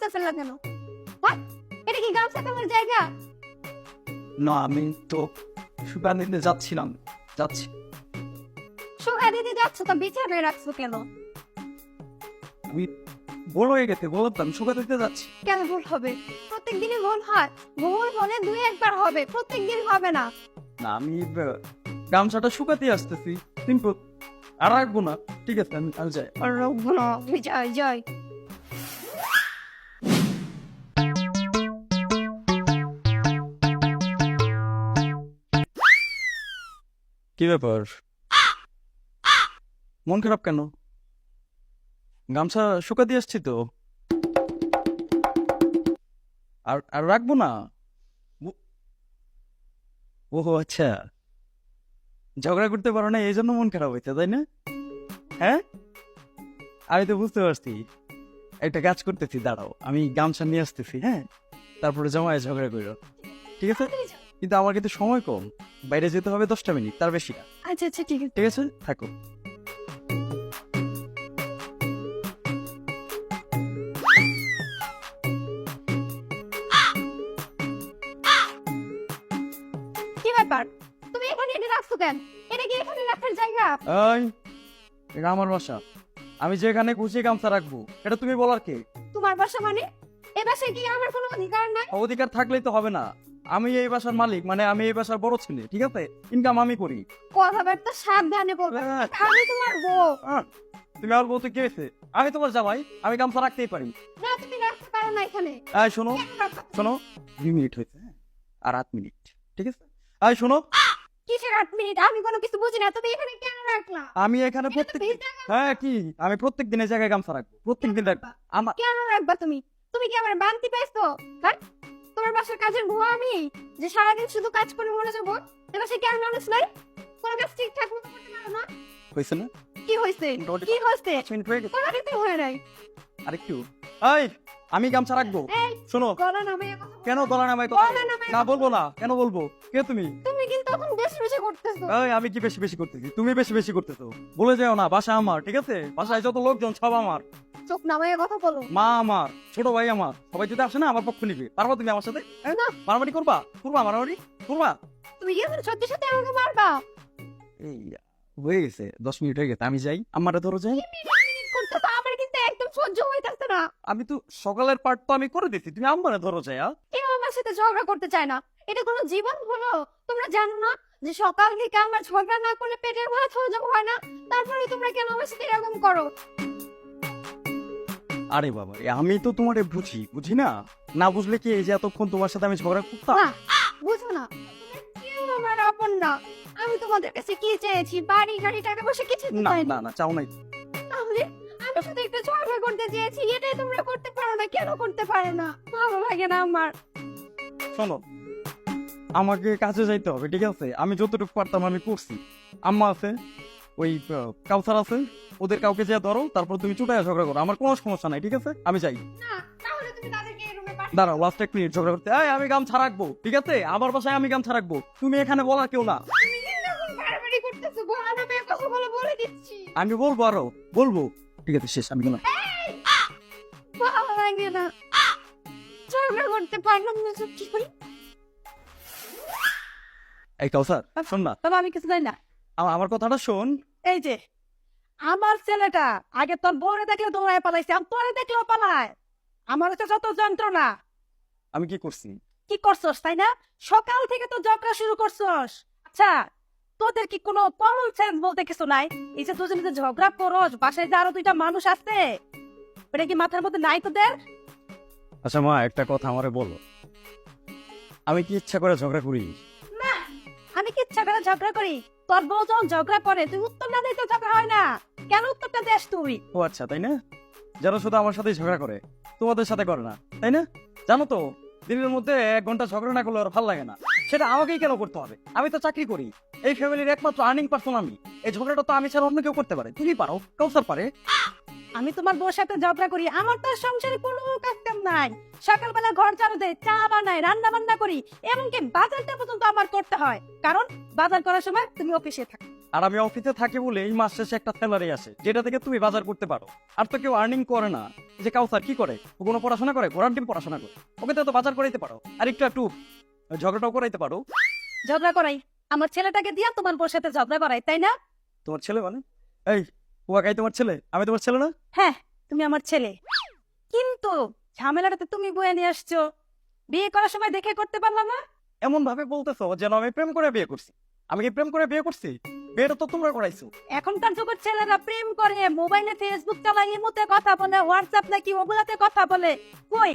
গামছা ফেললা কেন? হ্যাঁ, এটা কি গামছা ফেলার জায়গা? না আমি তো শুকা দিতে যাচ্ছিলাম, যাচ্ছি। শুকা দিতে যাচ্ছ তো বিছানায় রাখছো কেন? আমি বড় হয়ে গেছে, বলতাম শুকা দিতে যাচ্ছি। কেন ভুল হবে? প্রত্যেক দিনই ভুল হয়। ভুল হলে দুই একবার হবে, প্রত্যেক দিন হবে না। না আমি গামছাটা শুকাতে আসতেছি, সিম্পল। আর রাখবো না, ঠিক আছে আমি যাই। আর রাখবো না, জয় জয়। কি ব্যাপার, মন খারাপ কেন? গামছা শুকাতে আসছি তো, আর আর রাখবো না। ও আচ্ছা, ঝগড়া করতে পারো না এই জন্য মন খারাপ হয়েছে, তাই না? হ্যাঁ, আমি তো বুঝতে পারছি। একটা কাজ করতেছি, দাঁড়াও আমি গামছা নিয়ে আসতেছি। হ্যাঁ, তারপরে জমায় ঝগড়া করো, ঠিক আছে? কিন্তু আমার কিন্তু সময় কম, বাইরে যেতে হবে 10টা মিনিট, তার বেশি না। আচ্ছা আচ্ছা ঠিক আছে। ঠিক আছে, থাকো। কি ব্যাপার? তুমি এখানে এটা রাখছো কেন? এটা কি এখানে রাখার জায়গা? এই, এটা আমার বাসা, আমি যেখানে খুশি গামছা রাখবো, এটা তুমি বলার কে? তোমার বাসা মানে? এ বাসায় কি আমার কোনো অধিকার নাই? অধিকার থাকলেই তো হবে না। আমি এই বাসার মালিক, মানে আমি এই বাসার বড় ছেলে, ঠিক আছে? ইনকাম আমি করি। কথাবার্তা সাবধানে বলবে। আমি তোমার বউ। তুমি আর বলতে কি হয়েছে? আমি তোমার জামাই, আমি গামছা রাখতেই পারি। না, তুমি রাখতে পারো না এখানে। এই শোনো, কেন রাখো? শোনো, 2 মিনিট হয়েছে, হ্যাঁ? আর 8 মিনিট, ঠিক আছে? এই শোনো, কিসের 8 মিনিট? আমি কোনো কিছু বুঝি না। তুমি এখানে কেন রাখলা? আমি এখানে এটা তো প্রত্যেক, ভিজা গামছা। হ্যাঁ কি, আমি প্রত্যেক দিনের জায়গায় গামছা রাখবো, প্রত্যেক দিন রাখবো। আমার কেন রাখবা তুমি? তুমি কি আমার বান্তি পাইছো? হ্যাঁ, তোমার বাসার কাজের বুয়া আমি, যে সারাদিন শুধু কাজ করে মরে যাবো? এবার সে কেন মানুষ নাই? কোনো কাজ ঠিকঠাক মতো করতে পারো না? হয়েছে না? কি হয়েছে? মোটামুটি কি হয়েছে? 5 মিনিট হয়ে গেছে, কোনো কিছু হয় নাই। আরেকটু। এই, আমি গামছা রাখবো, এই, শোনো। গলা নামিয়ে কথা বলো। কেন গলা নামাই? গলা নামিয়ে না কথা বলবো না, কেন বলবো? কে তুমি? তুমি কিন্তু এখন বেশি বেশি করতেছো। এই, আমি কি বেশি বেশি করতেছি? তুমি বেশি বেশি করতেছো। বলে যাও না, বাসা আমার, ঠিক আছে? বাসায় যত লোকজন সব আমার। চোখ নামিয়ে কথা বলো। মা আমার, ছোট ভাই আমার, সবাই যদি আসে না আমার পক্ষ নিবে। পারবা তুমি আমার সাথে? হ্যাঁ? না। মারামারি করবা? করবা মারামারি? করবা? তুমি কি এখন সত্যি সত্যি আমাকে মারবা? এই, হয়ে গেছে, 10 মিনিট হয়ে গেছে, আমি যাই। আমারে ধরো যাই। মিনিট করতেছো, আমার কিন্তু একদম সহ্য হইতাছে না। আমি তো সকালের পার্ট তো আমি করে দিচ্ছি, তুমি আমারে ধরো যাই। কেউ আমার সাথে ঝগড়া করতে চায় না। এটা কোনো জীবন হলো? তোমরা জানো না যে সকাল থেকে আমার ঝগড়া না করলে পেটের ভাত হজম হয় না? তারপরে তোমরা কেন আমার সাথে এরকম করো? আরে বাবা, আমি তো তোমারে বুঝি, বুঝি না? না বুঝলে কি এই যে এতক্ষণ তোমার সাথে আমি ঝগড়া করতাম? না, বুঝো না, তোমরা কেউ আমার আপন না। আমি তোমাদের কাছে কি চেয়েছি? বাড়ি গাড়ি টাকা পয়সা কিছু না চাইনি। না না, চাও নাই। তাহলে আমি শুধু একটু ঝগড়া করতে চেয়েছি, এটাই তোমরা করতে পারো না। কেন করতে পারে না? ভালো লাগে না আমার। শোনো, আমাকে কাজে যাইতে হবে, ঠিক আছে? আমি যতটুকু পারতাম আমি করছি। আম্মা আছে, ওই কাউসার আছে, ওদের কাউকে যা ধরো, তারপর তুমি চুটায় ঝগড়া করো, আমার কোনো সমস্যা নাই, ঠিক আছে? আমি যাই। না, তাহলে তুমি তাদেরকে এই রুমে পাঠাও। দাঁড়াও, লাস্ট 1 মিনিট ঝগড়া করতে। এই, আমি গামছা রাখবো, ঠিক আছে? আমার বাসায় আমি গামছা রাখবো, তুমি এখানে বলার কেউ না। তুমি কিন্তু এখন বাড়াবাড়ি করতেছো। গলা নামিয়ে কথা বলে দিচ্ছি। আমি বলবো, আরো বলবো, ঠিক আছে? শেষ, আমি গেলাম। ভালো লাগে না। ঝগড়া করতে পারলাম না, সব কি করি? এই কাউসার, শোন না, তবে আমি কিছু জানি না। আমার কথাটা শোন। এই যে আমার ছেলেটা আগে তোর বউরে দেখলে দৌড়ায় পালাইছে, আমি তোরে দেখলেও পালায়। আমার হচ্ছে যত যন্ত্রণা। আমি কি করছি? কি করছস তাই না? সকাল থেকে তো ঝগড়া শুরু করছস। আচ্ছা, তোদের কি কোনো কমন সেন্স বলতে কিছু নাই? এই যে দুজনে যে ঝগড়া করস, বাসায় যে আরো 2টা মানুষ আছে, ওটা কি মাথার মধ্যে নাই তোদের? আচ্ছা মা, একটা কথা আমারে বলো, আমি কি ইচ্ছা করে ঝগড়া করি? না, আমি কি ইচ্ছা করে ঝগড়া করি? তোর বউ যখন ঝগড়া করে তুই উত্তর না দিতে ঝগড়া হয় না। কেন উত্তরটা দেস তুই? ও আচ্ছা, তাই না? যারা শুধু আমার সাথে ঝগড়া করে, তোমাদের সাথে করে না, তাই না? জানো তো, দিনের মধ্যে 1 ঘন্টা ঝগড়া না করলে আর ভালো লাগে না। সেটা আমাকেই কেন করতে হবে? আমি তো চাকরি করি, এই ফ্যামিলির একমাত্র আর্নিং পারসন আমি। এই ঝগড়াটা তো আমি ছাড়া অন্য কেউ করতে পারে। তুমি পারো, কাউসার পারে। আমি তোমার বউর সাথে ঝগড়া করি, আমার তো আর সংসারে কোনো কাজ কাম নাই। সকালবেলা ঘর ঝাড়ু দেই, চা বানাই, রান্না বান্না করি, এমনকি বাজারটা পর্যন্ত আমার করতে হয়, কারণ বাজার করার সময় তুমি অফিসে থাকো। আর আমি অফিসে থাকি বলে এই মাস শেষে একটা স্যালারি আসে, যেটা থেকে তুমি বাজার করতে পারো। আর তো কেউ আর্নিং করে না। যে কাউসার কি করে? ও কোনো পড়াশোনা করে? ঘোড়ার ডিম পড়াশোনা করে। ওকে তো বাজার করাইতে পারো, আর একটু ঝগড়াটাও করাইতে পারো। ঝগড়া করাই আমার ছেলেটাকে দিয়া তোমার বউর সাথে ঝগড়া করাই, তাই না? তোমার ছেলে মানে? এই ওয়াকাই তোমার ছেলে? আমি তোমার ছেলে না? হ্যাঁ, তুমি আমার ছেলে, কিন্তু ঝামেলাটা তো তুমি বয়ে নিয়ে আসছো। বিয়ে করার সময় দেখে করতে পারলাম না? এমন ভাবে বলতেছো যেন আমি প্রেম করে বিয়ে করছি। আমি কি প্রেম করে বিয়ে করছি? বিয়েটা তো তোমরা করাইছো। এখনকার যুগের ছেলেরা প্রেম করে, মোবাইলে ফেসবুক চালায়, ইমোতে কথা বলে, হোয়াটসঅ্যাপ নাকি ওগুলাতে কথা বলে। কই